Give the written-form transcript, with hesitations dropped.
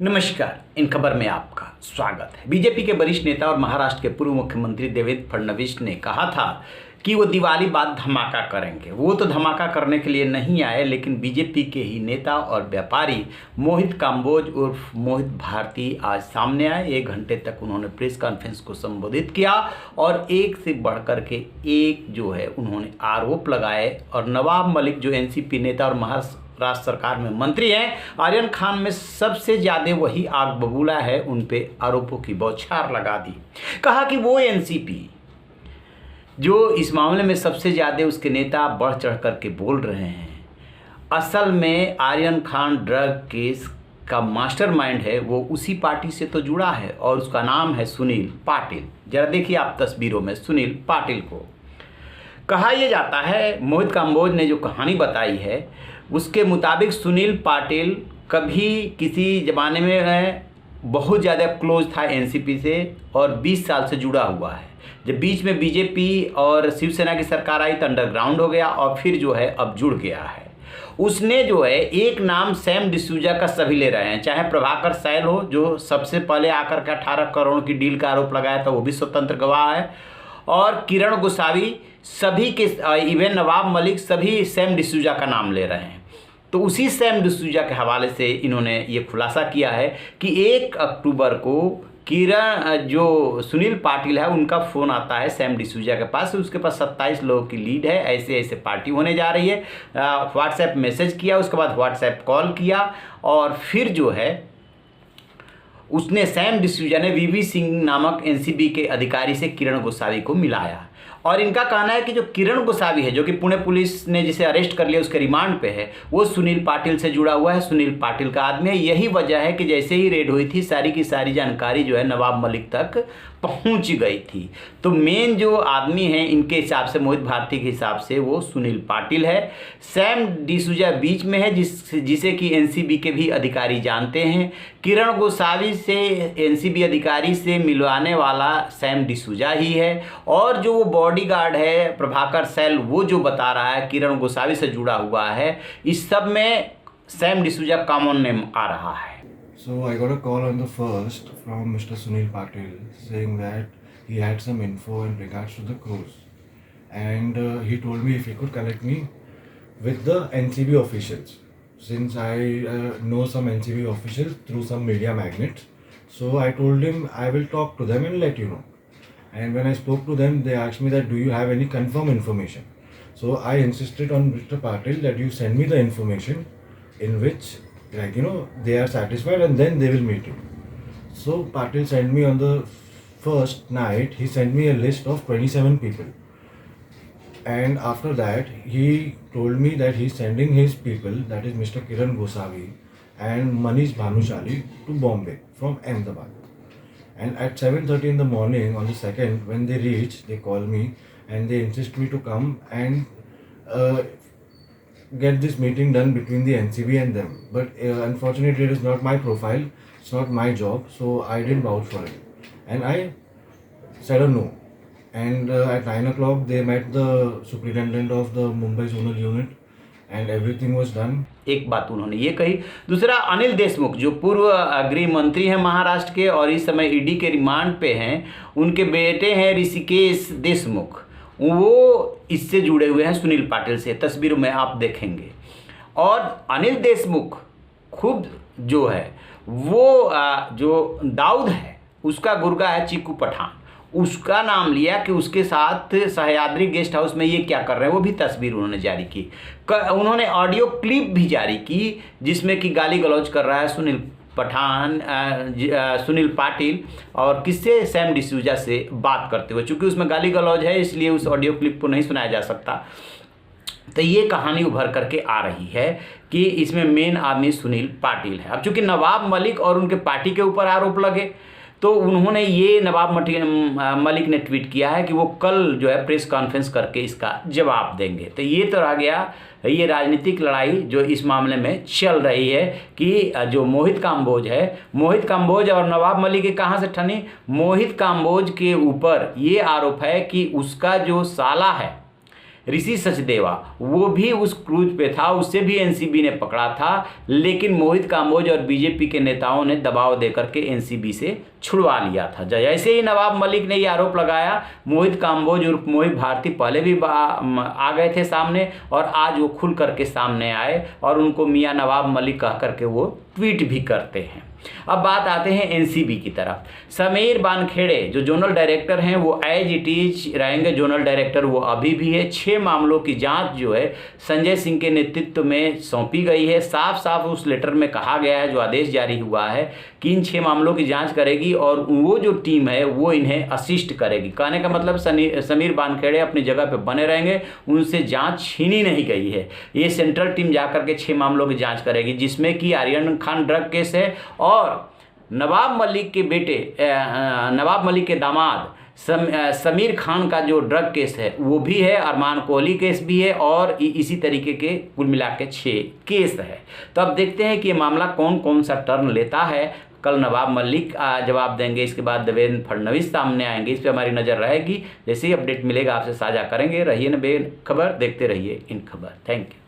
नमस्कार। इन खबर में आपका स्वागत है। बीजेपी के वरिष्ठ नेता और महाराष्ट्र के पूर्व मुख्यमंत्री देवेंद्र फडणवीस ने कहा था कि वो दिवाली बाद धमाका करेंगे। वो तो धमाका करने के लिए नहीं आए, लेकिन बीजेपी के ही नेता और व्यापारी मोहित काम्बोज उर्फ मोहित भारती आज सामने आए। 1 घंटे तक उन्होंने प्रेस कॉन्फ्रेंस को संबोधित किया और एक से बढ़कर के एक जो है उन्होंने आरोप लगाए। और नवाब मलिक जो एनसीपी नेता और महाराष्ट्र सरकार में मंत्री हैं, आर्यन खान में सबसे ज़्यादा वही आग बबूला है, उन पे आरोपों की बौछार लगा दी। कहा कि वो एनसीपी जो इस मामले में सबसे ज़्यादा उसके नेता बढ़ चढ़ करके बोल रहे हैं, असल में आर्यन खान ड्रग केस का मास्टरमाइंड है, वो उसी पार्टी से तो जुड़ा है और उसका नाम है सुनील पाटिल। जरा देखिए आप तस्वीरों में सुनील पाटिल को। कहा यह जाता है, मोहित काम्बोज ने जो कहानी बताई है उसके मुताबिक सुनील पाटिल कभी किसी ज़माने में बहुत ज़्यादा क्लोज था एनसीपी से और 20 साल से जुड़ा हुआ है। जब बीच में बीजेपी और शिवसेना की सरकार आई तो अंडरग्राउंड हो गया और फिर जो है अब जुड़ गया है। उसने जो है एक नाम सैम डिसूजा का सभी ले रहे हैं, चाहे प्रभाकर सैल हो जो सबसे पहले आकर के 18 करोड़ की डील का आरोप लगाया था, वो भी स्वतंत्र गवाह है, और किरण गोसावी, सभी के इवन नवाब मलिक, सभी सैम डिसूजा का नाम ले रहे हैं। तो उसी सैम डिसूजा के हवाले से इन्होंने ये खुलासा किया है कि 1 अक्टूबर को किरण जो सुनील पाटिल है उनका फ़ोन आता है सैम डिसूजा के पास। उसके पास 27 लोगों की लीड है, ऐसे ऐसे पार्टी होने जा रही है। व्हाट्सएप मैसेज किया, उसके बाद व्हाट्सएप कॉल किया और फिर जो है उसने सैम डिसूजा ने वीवी सिंह नामक एनसीबी के अधिकारी से किरण गोसावी को मिलाया। और इनका कहना है कि जो किरण गोसावी है, जो कि पुणे पुलिस ने जिसे अरेस्ट कर लिया उसके रिमांड पे है, वो सुनील पाटिल से जुड़ा हुआ है, सुनील पाटिल का आदमी है। यही वजह है कि जैसे ही रेड हुई थी सारी की सारी जानकारी जो है नवाब मलिक तक पहुंच गई थी। तो मेन जो आदमी है इनके हिसाब से, मोहित भारती के हिसाब से, वो सुनील पाटिल है। सैम डिसूजा बीच में है जिसे कि एनसीबी के भी अधिकारी जानते हैं। किरण गोसावी से एनसीबी अधिकारी से मिलवाने वाला सैम डिसूजा ही है। और जो वो बॉडीगार्ड है प्रभाकर सैल, वो जो बता रहा है किरण गोसावी से जुड़ा हुआ है, इस सब में सैम डिसूजा कॉमन नेम आ रहा है। So I got a call on the first from Mr. Sunil Patil saying that he had some info in regards to the cruise, and he told me if he could connect me with the NCB officials, since I know some NCB officials through some media magnets. So I told him I will talk to them and let you know. And when I spoke to them, they asked me that do you have any confirmed information. So I insisted on Mr. Patil that you send me the information in which, like, you know, they are satisfied and then they will meet you. So Patil sent me on the first night, he sent me a list of 27 people. And after that, he told me that he's sending his people, that is Mr. Kiran Gosavi and Manish Bhanushali, to Bombay from Ahmedabad. And at 7:30 in the morning on the 2nd, when they reach, they call me and they insist me to come and get this meeting done between the NCB and them. But unfortunately it is not my profile, it's not my job, so I didn't vouch for it. And I said a no. And at 9 o'clock they met the superintendent of the Mumbai zonal unit and everything was done. एक बात उन्होंने ये कही। दूसरा, अनिल देशमुख जो पूर्व गृह मंत्री हैं महाराष्ट्र के और इस समय ईडी के रिमांड पे हैं, उनके बेटे हैं ऋषिकेश देशमुख, वो इससे जुड़े हुए हैं सुनील पाटिल से, तस्वीरों में आप देखेंगे। और अनिल देशमुख खुद जो है वो जो दाऊद है उसका गुर्गा है चीकू पठान, उसका नाम लिया कि उसके साथ सह्याद्री गेस्ट हाउस में ये क्या कर रहे हैं, वो भी तस्वीर उन्होंने जारी की। उन्होंने ऑडियो क्लिप भी जारी की जिसमें कि गाली गलौज कर रहा है सुनील पाटिल और किससे, सैम डिसूजा से बात करते हुए। चूँकि उसमें गाली गलौज है इसलिए उस ऑडियो क्लिप को नहीं सुनाया जा सकता। तो ये कहानी उभर करके आ रही है कि इसमें मेन आदमी सुनील पाटिल है। अब चूँकि नवाब मलिक और उनके पार्टी के ऊपर आरोप लगे तो उन्होंने ये नवाब मलिक ने ट्वीट किया है कि वो कल जो है प्रेस कॉन्फ्रेंस करके इसका जवाब देंगे। तो ये तो रह गया ये राजनीतिक लड़ाई जो इस मामले में चल रही है कि जो मोहित काम्बोज है, मोहित काम्बोज और नवाब मलिक के कहाँ से ठनी। मोहित काम्बोज के ऊपर ये आरोप है कि उसका जो साला है ऋषि सचदेवा वो भी उस क्रूज पे था, उससे भी एनसीबी ने पकड़ा था, लेकिन मोहित काम्बोज और बीजेपी के नेताओं ने दबाव देकर के एनसीबी से छुड़वा लिया था। जैसे ही नवाब मलिक ने ये आरोप लगाया, मोहित काम्बोज उर्फ मोहित भारती पहले भी आ गए थे सामने, और आज वो खुल करके सामने आए और उनको मियाँ नवाब मलिक कह करके वो ट्वीट भी करते हैं। अब बात आते हैं एनसीबी की तरफ। समीर वानखेड़े जो जोनल डायरेक्टर हैं वो एज इट इज रहेंगे जोनल डायरेक्टर, वो अभी भी है। 6 मामलों की जांच जो है संजय सिंह के नेतृत्व में सौंपी गई है। साफ साफ उस लेटर में कहा गया है, जो आदेश जारी हुआ है, कि इन 6 मामलों की जांच करेगी और वो जो टीम है वो इन्हें असिस्ट करेगी। कहने का मतलब समीर वानखेड़े अपनी जगह पे बने रहेंगे, उनसे जांच छीनी नहीं गई है। ये सेंट्रल टीम जाकर के 6 मामलों की जांच करेगी, जिसमें कि आर्यन खान ड्रग केस है और नवाब मलिक के बेटे नवाब मलिक के दामाद समीर खान का जो ड्रग केस है वो भी है, अरमान कोहली केस भी है, और इसी तरीके के कुल मिला के 6 केस है। तो अब देखते हैं कि ये मामला कौन कौन सा टर्न लेता है। कल नवाब मलिक जवाब देंगे, इसके बाद देवेंद्र फडणवीस सामने आएंगे। इस पर हमारी नज़र रहेगी। जैसे ही अपडेट मिलेगा आपसे साझा करेंगे। रहिए न बेखबर, देखते रहिए इन खबर। Thank you.